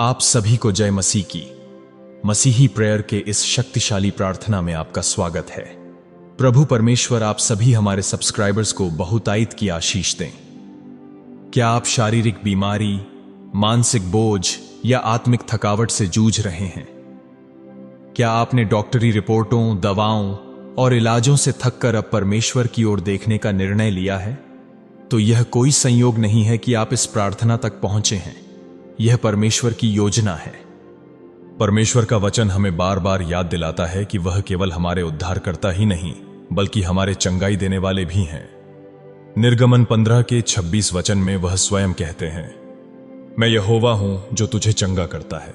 आप सभी को जय मसीह की। मसीही प्रेयर के इस शक्तिशाली प्रार्थना में आपका स्वागत है। प्रभु परमेश्वर आप सभी हमारे सब्सक्राइबर्स को बहुतायत की आशीष दें। क्या आप शारीरिक बीमारी, मानसिक बोझ या आत्मिक थकावट से जूझ रहे हैं? क्या आपने डॉक्टरी रिपोर्टों, दवाओं और इलाजों से थककर अब परमेश्वर की ओर देखने का निर्णय लिया है? तो यह कोई संयोग नहीं है कि आप इस प्रार्थना तक पहुंचे हैं। यह परमेश्वर की योजना है। परमेश्वर का वचन हमें बार बार याद दिलाता है कि वह केवल हमारे उद्धारकर्ता ही नहीं बल्कि हमारे चंगाई देने वाले भी हैं। निर्गमन 15 के 26 वचन में वह स्वयं कहते हैं, मैं यहोवा हूं जो तुझे चंगा करता है।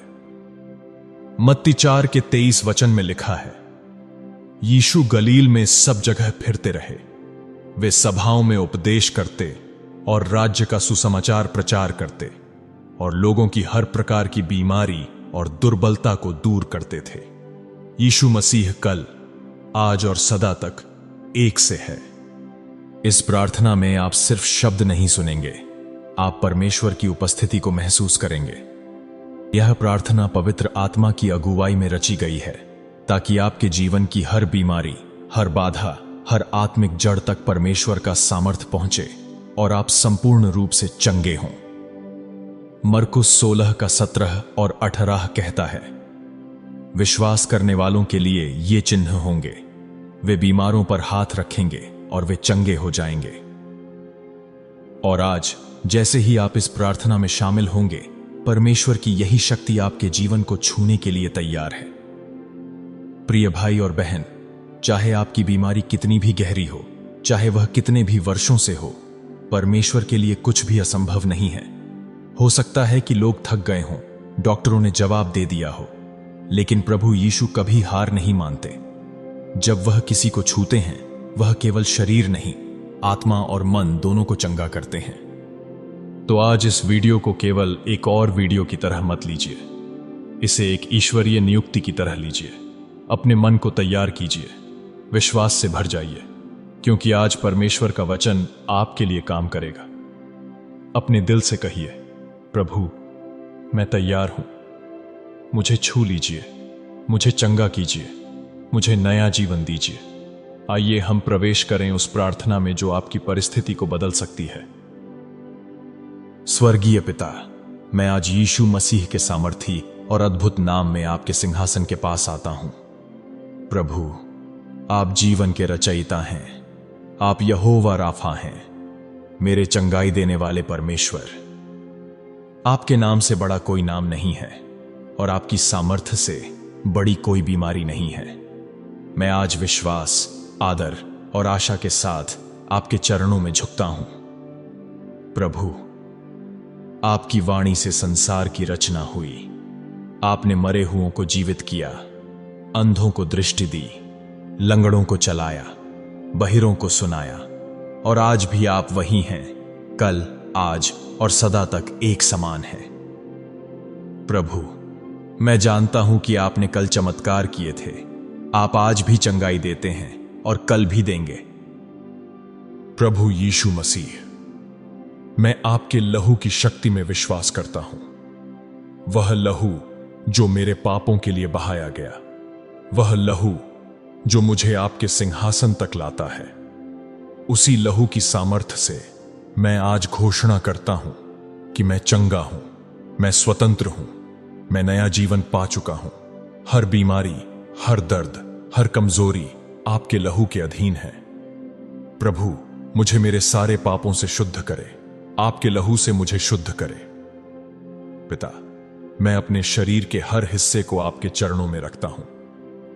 मत्ती 4 के 23 वचन में लिखा है, यीशु गलील में सब जगह फिरते रहे। वे सभाओं में उपदेश करते और राज्य का सुसमाचार प्रचार करते और लोगों की हर प्रकार की बीमारी और दुर्बलता को दूर करते थे। यीशु मसीह कल, आज और सदा तक एक से है। इस प्रार्थना में आप सिर्फ शब्द नहीं सुनेंगे, आप परमेश्वर की उपस्थिति को महसूस करेंगे। यह प्रार्थना पवित्र आत्मा की अगुवाई में रची गई है ताकि आपके जीवन की हर बीमारी, हर बाधा, हर आत्मिक जड़ तक परमेश्वर का सामर्थ्य पहुंचे और आप संपूर्ण रूप से चंगे हों। मरकुस 16 का 17 और 18 कहता है, विश्वास करने वालों के लिए ये चिन्ह होंगे, वे बीमारों पर हाथ रखेंगे और वे चंगे हो जाएंगे। और आज जैसे ही आप इस प्रार्थना में शामिल होंगे, परमेश्वर की यही शक्ति आपके जीवन को छूने के लिए तैयार है। प्रिय भाई और बहन, चाहे आपकी बीमारी कितनी भी गहरी हो, चाहे वह कितने भी वर्षों से हो, परमेश्वर के लिए कुछ भी असंभव नहीं है। हो सकता है कि लोग थक गए हों, डॉक्टरों ने जवाब दे दिया हो, लेकिन प्रभु यीशु कभी हार नहीं मानते। जब वह किसी को छूते हैं, वह केवल शरीर नहीं, आत्मा और मन दोनों को चंगा करते हैं। तो आज इस वीडियो को केवल एक और वीडियो की तरह मत लीजिए, इसे एक ईश्वरीय नियुक्ति की तरह लीजिए। अपने मन को तैयार कीजिए, विश्वास से भर जाइए, क्योंकि आज परमेश्वर का वचन आपके लिए काम करेगा। अपने दिल से कहिए, प्रभु मैं तैयार हूं, मुझे छू लीजिए, मुझे चंगा कीजिए, मुझे नया जीवन दीजिए। आइए हम प्रवेश करें उस प्रार्थना में जो आपकी परिस्थिति को बदल सकती है। स्वर्गीय पिता, मैं आज यीशु मसीह के सामर्थी और अद्भुत नाम में आपके सिंहासन के पास आता हूं। प्रभु, आप जीवन के रचयिता हैं, आप यहोवा राफा हैं, मेरे चंगाई देने वाले परमेश्वर। आपके नाम से बड़ा कोई नाम नहीं है और आपकी सामर्थ्य से बड़ी कोई बीमारी नहीं है। मैं आज विश्वास, आदर और आशा के साथ आपके चरणों में झुकता हूं। प्रभु, आपकी वाणी से संसार की रचना हुई। आपने मरे हुओं को जीवित किया, अंधों को दृष्टि दी, लंगड़ों को चलाया, बहिरों को सुनाया, और आज भी आप वही हैं, कल, आज और सदा तक एक समान है। प्रभु, मैं जानता हूं कि आपने कल चमत्कार किए थे, आप आज भी चंगाई देते हैं और कल भी देंगे। प्रभु यीशु मसीह, मैं आपके लहू की शक्ति में विश्वास करता हूं। वह लहू जो मेरे पापों के लिए बहाया गया, वह लहू जो मुझे आपके सिंहासन तक लाता है, उसी लहू की सामर्थ्य से मैं आज घोषणा करता हूं कि मैं चंगा हूं, मैं स्वतंत्र हूं, मैं नया जीवन पा चुका हूं। हर बीमारी, हर दर्द, हर कमजोरी आपके लहू के अधीन है। प्रभु, मुझे मेरे सारे पापों से शुद्ध करे, आपके लहू से मुझे शुद्ध करे। पिता, मैं अपने शरीर के हर हिस्से को आपके चरणों में रखता हूं,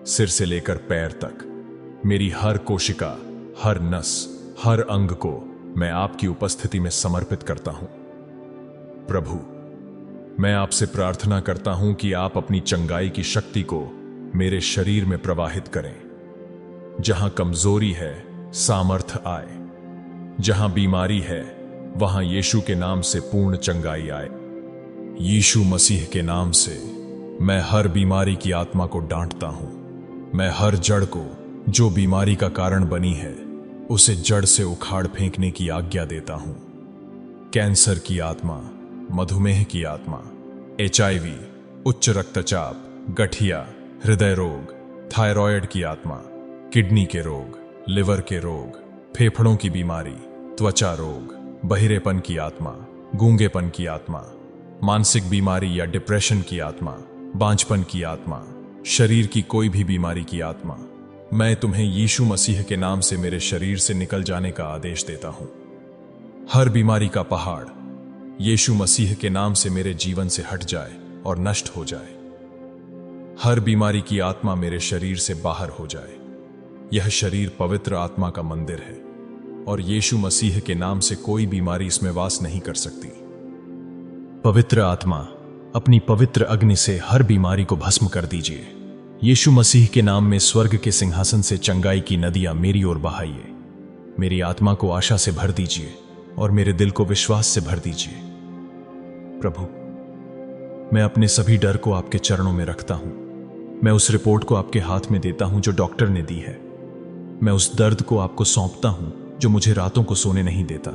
सिर से लेकर पैर तक। मेरी हर कोशिका, हर नस, हर अंग को मैं आपकी उपस्थिति में समर्पित करता हूं। प्रभु, मैं आपसे प्रार्थना करता हूं कि आप अपनी चंगाई की शक्ति को मेरे शरीर में प्रवाहित करें। जहां कमजोरी है, सामर्थ्य आए। जहां बीमारी है, वहां यीशु के नाम से पूर्ण चंगाई आए। यीशु मसीह के नाम से मैं हर बीमारी की आत्मा को डांटता हूं। मैं हर जड़ को जो बीमारी का कारण बनी है, उसे जड़ से उखाड़ फेंकने की आज्ञा देता हूं। कैंसर की आत्मा, मधुमेह की आत्मा, HIV, उच्च रक्तचाप, गठिया, हृदय रोग, थायराइड की आत्मा, किडनी के रोग, लिवर के रोग, फेफड़ों की बीमारी, त्वचा रोग, बहिरेपन की आत्मा, गूंगेपन की आत्मा, मानसिक बीमारी या डिप्रेशन की आत्मा, बांझपन की आत्मा, शरीर की कोई भी बीमारी की आत्मा, मैं तुम्हें यीशु मसीह के नाम से मेरे शरीर से निकल जाने का आदेश देता हूं। हर बीमारी का पहाड़ यीशु मसीह के नाम से मेरे जीवन से हट जाए और नष्ट हो जाए। हर बीमारी की आत्मा मेरे शरीर से बाहर हो जाए। यह शरीर पवित्र आत्मा का मंदिर है और यीशु मसीह के नाम से कोई बीमारी इसमें वास नहीं कर सकती। पवित्र आत्मा, अपनी पवित्र अग्नि से हर बीमारी को भस्म कर दीजिए। यीशु मसीह के नाम में स्वर्ग के सिंहासन से चंगाई की नदियां मेरी ओर बहाइए। मेरी आत्मा को आशा से भर दीजिए और मेरे दिल को विश्वास से भर दीजिए। प्रभु, मैं अपने सभी डर को आपके चरणों में रखता हूं। मैं उस रिपोर्ट को आपके हाथ में देता हूं जो डॉक्टर ने दी है। मैं उस दर्द को आपको सौंपता हूं जो मुझे रातों को सोने नहीं देता।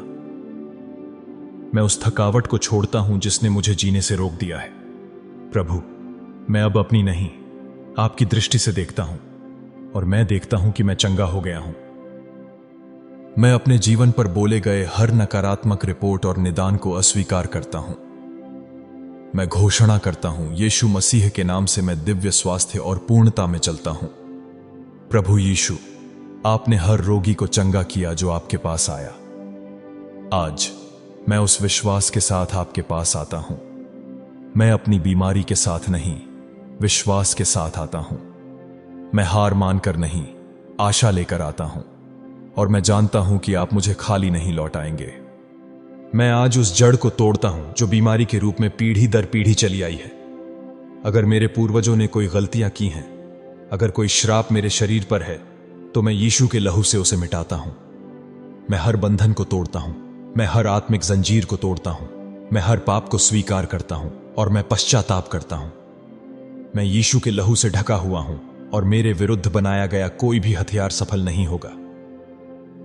मैं उस थकावट को छोड़ता हूं जिसने मुझे जीने से रोक दिया है। प्रभु, मैं अब अपनी नहीं, आपकी दृष्टि से देखता हूं और मैं देखता हूं कि मैं चंगा हो गया हूं। मैं अपने जीवन पर बोले गए हर नकारात्मक रिपोर्ट और निदान को अस्वीकार करता हूं। मैं घोषणा करता हूं, यीशु मसीह के नाम से मैं दिव्य स्वास्थ्य और पूर्णता में चलता हूं। प्रभु यीशु, आपने हर रोगी को चंगा किया जो आपके पास आया। आज मैं उस विश्वास के साथ आपके पास आता हूं। मैं अपनी बीमारी के साथ नहीं, विश्वास के साथ आता हूं। मैं हार मानकर नहीं, आशा लेकर आता हूं और मैं जानता हूं कि आप मुझे खाली नहीं लौटाएंगे। मैं आज उस जड़ को तोड़ता हूं जो बीमारी के रूप में पीढ़ी दर पीढ़ी चली आई है। अगर मेरे पूर्वजों ने कोई गलतियां की हैं, अगर कोई श्राप मेरे शरीर पर है, तो मैं यीशु के लहू से उसे मिटाता हूं। मैं हर बंधन को तोड़ता हूं। मैं हर आत्मिक जंजीर को तोड़ता हूं। मैं हर पाप को स्वीकार करता हूं और मैं पश्चाताप करता हूं। मैं यीशु के लहू से ढका हुआ हूं और मेरे विरुद्ध बनाया गया कोई भी हथियार सफल नहीं होगा।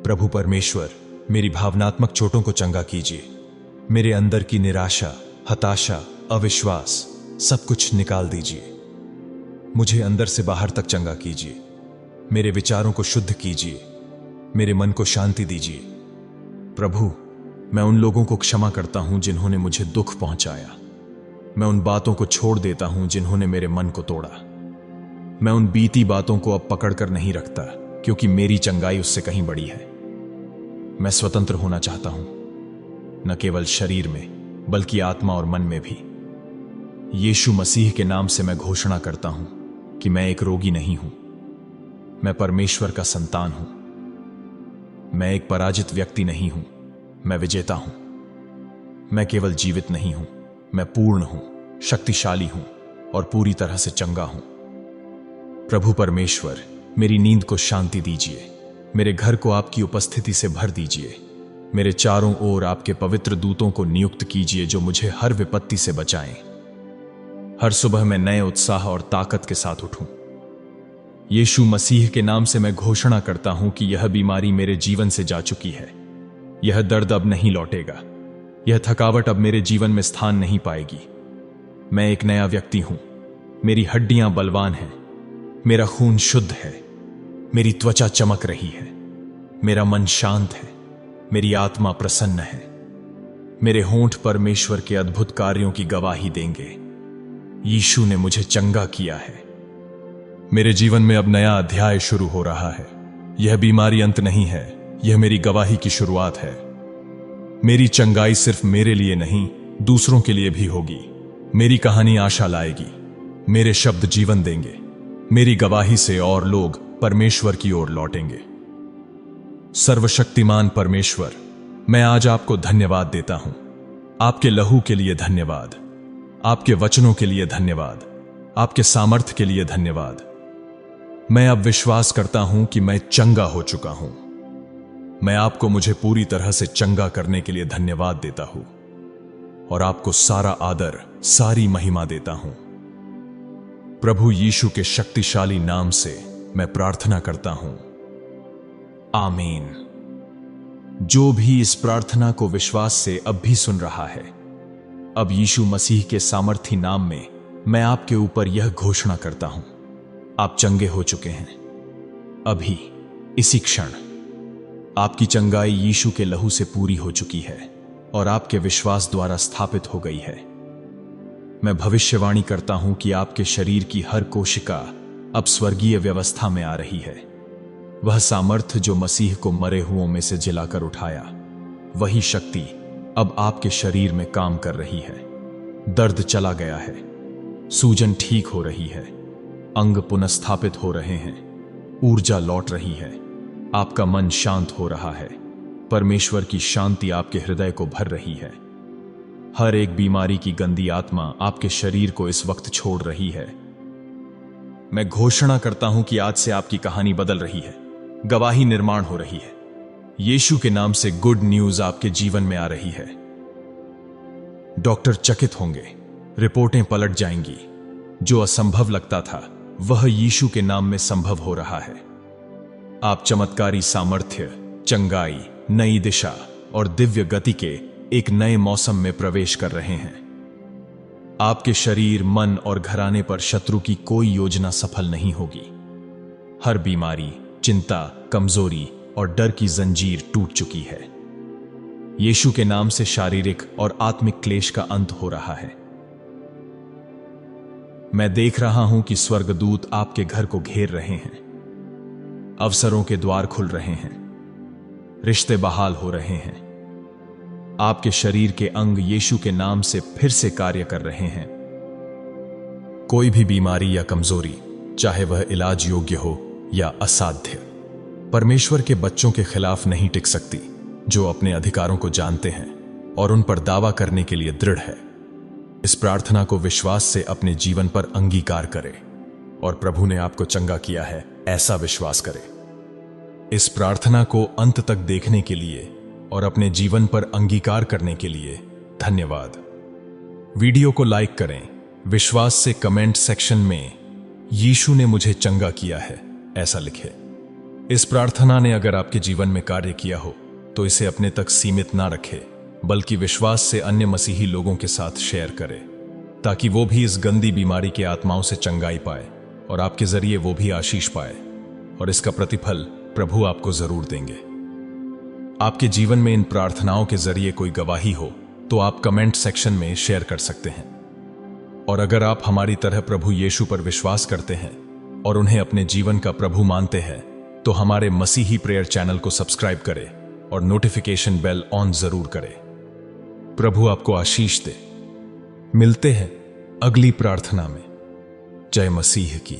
प्रभु परमेश्वर, मेरी भावनात्मक चोटों को चंगा कीजिए। मेरे अंदर की निराशा, हताशा, अविश्वास सब कुछ निकाल दीजिए। मुझे अंदर से बाहर तक चंगा कीजिए। मेरे विचारों को शुद्ध कीजिए। मेरे मन को शांति दीजिए। प्रभु, मैं उन लोगों को क्षमा करता हूं जिन्होंने मुझे दुख पहुंचाया। मैं उन बातों को छोड़ देता हूं जिन्होंने मेरे मन को तोड़ा। मैं उन बीती बातों को अब पकड़कर नहीं रखता, क्योंकि मेरी चंगाई उससे कहीं बड़ी है। मैं स्वतंत्र होना चाहता हूं, न केवल शरीर में बल्कि आत्मा और मन में भी। यीशु मसीह के नाम से मैं घोषणा करता हूं कि मैं एक रोगी नहीं हूं। मैं परमेश्वर का संतान हूं। मैं एक पराजित व्यक्ति नहीं हूं, मैं विजेता हूं। मैं केवल जीवित नहीं हूं, मैं पूर्ण हूं, शक्तिशाली हूं और पूरी तरह से चंगा हूं। प्रभु परमेश्वर, मेरी नींद को शांति दीजिए। मेरे घर को आपकी उपस्थिति से भर दीजिए। मेरे चारों ओर आपके पवित्र दूतों को नियुक्त कीजिए जो मुझे हर विपत्ति से बचाएं। हर सुबह मैं नए उत्साह और ताकत के साथ उठूं। यीशु मसीह के नाम से मैं घोषणा करता हूं कि यह बीमारी मेरे जीवन से जा चुकी है। यह दर्द अब नहीं लौटेगा। यह थकावट अब मेरे जीवन में स्थान नहीं पाएगी। मैं एक नया व्यक्ति हूं। मेरी हड्डियां बलवान हैं। मेरा खून शुद्ध है। मेरी त्वचा चमक रही है। मेरा मन शांत है। मेरी आत्मा प्रसन्न है। मेरे होंठ परमेश्वर के अद्भुत कार्यों की गवाही देंगे। यीशु ने मुझे चंगा किया है। मेरे जीवन में अब नया अध्याय शुरू हो रहा है। यह बीमारी अंत नहीं है, यह मेरी गवाही की शुरुआत है। मेरी चंगाई सिर्फ मेरे लिए नहीं, दूसरों के लिए भी होगी। मेरी कहानी आशा लाएगी। मेरे शब्द जीवन देंगे। मेरी गवाही से और लोग परमेश्वर की ओर लौटेंगे। सर्वशक्तिमान परमेश्वर, मैं आज आपको धन्यवाद देता हूं। आपके लहू के लिए धन्यवाद। आपके वचनों के लिए धन्यवाद। आपके सामर्थ्य के लिए धन्यवाद। मैं अब विश्वास करता हूं कि मैं चंगा हो चुका हूं। मैं आपको मुझे पूरी तरह से चंगा करने के लिए धन्यवाद देता हूं और आपको सारा आदर, सारी महिमा देता हूं। प्रभु यीशु के शक्तिशाली नाम से मैं प्रार्थना करता हूं। आमीन। जो भी इस प्रार्थना को विश्वास से अब भी सुन रहा है, अब यीशु मसीह के सामर्थी नाम में मैं आपके ऊपर यह घोषणा करता हूं, आप चंगे हो चुके हैं। अभी इसी क्षण आपकी चंगाई यीशु के लहू से पूरी हो चुकी है और आपके विश्वास द्वारा स्थापित हो गई है। मैं भविष्यवाणी करता हूं कि आपके शरीर की हर कोशिका अब स्वर्गीय व्यवस्था में आ रही है। वह सामर्थ्य जो मसीह को मरे हुओं में से जिलाकर उठाया, वही शक्ति अब आपके शरीर में काम कर रही है। दर्द चला गया है, सूजन ठीक हो रही है, अंग पुनर्स्थापित हो रहे हैं, ऊर्जा लौट रही है, आपका मन शांत हो रहा है, परमेश्वर की शांति आपके हृदय को भर रही है। हर एक बीमारी की गंदी आत्मा आपके शरीर को इस वक्त छोड़ रही है। मैं घोषणा करता हूं कि आज से आपकी कहानी बदल रही है, गवाही निर्माण हो रही है। यीशु के नाम से गुड न्यूज आपके जीवन में आ रही है। डॉक्टर चकित होंगे, रिपोर्टें पलट जाएंगी। जो असंभव लगता था वह यीशु के नाम में संभव हो रहा है। आप चमत्कारी सामर्थ्य, चंगाई, नई दिशा और दिव्य गति के एक नए मौसम में प्रवेश कर रहे हैं। आपके शरीर, मन और घराने पर शत्रु की कोई योजना सफल नहीं होगी। हर बीमारी, चिंता, कमजोरी और डर की जंजीर टूट चुकी है। यीशु के नाम से शारीरिक और आत्मिक क्लेश का अंत हो रहा है। मैं देख रहा हूं कि स्वर्गदूत आपके घर को घेर रहे हैं। अवसरों के द्वार खुल रहे हैं, रिश्ते बहाल हो रहे हैं। आपके शरीर के अंग यीशु के नाम से फिर से कार्य कर रहे हैं। कोई भी बीमारी या कमजोरी, चाहे वह इलाज योग्य हो या असाध्य, परमेश्वर के बच्चों के खिलाफ नहीं टिक सकती, जो अपने अधिकारों को जानते हैं और उन पर दावा करने के लिए दृढ़ है। इस प्रार्थना को विश्वास से अपने जीवन पर अंगीकार करें और प्रभु ने आपको चंगा किया है, ऐसा विश्वास करें। इस प्रार्थना को अंत तक देखने के लिए और अपने जीवन पर अंगीकार करने के लिए धन्यवाद। वीडियो को लाइक करें, विश्वास से कमेंट सेक्शन में यीशु ने मुझे चंगा किया है ऐसा लिखें। इस प्रार्थना ने अगर आपके जीवन में कार्य किया हो तो इसे अपने तक सीमित ना रखें, बल्कि विश्वास से अन्य मसीही लोगों के साथ शेयर करें, ताकि वो भी इस गंदी बीमारी के आत्माओं से चंगाई पाए और आपके जरिए वो भी आशीष पाए, और इसका प्रतिफल प्रभु आपको जरूर देंगे। आपके जीवन में इन प्रार्थनाओं के जरिए कोई गवाही हो तो आप कमेंट सेक्शन में शेयर कर सकते हैं। और अगर आप हमारी तरह प्रभु यीशु पर विश्वास करते हैं और उन्हें अपने जीवन का प्रभु मानते हैं, तो हमारे मसीही प्रेयर चैनल को सब्सक्राइब करें और नोटिफिकेशन बेल ऑन जरूर करें। प्रभु आपको आशीष दे। मिलते हैं अगली प्रार्थना में। जय मसीह की।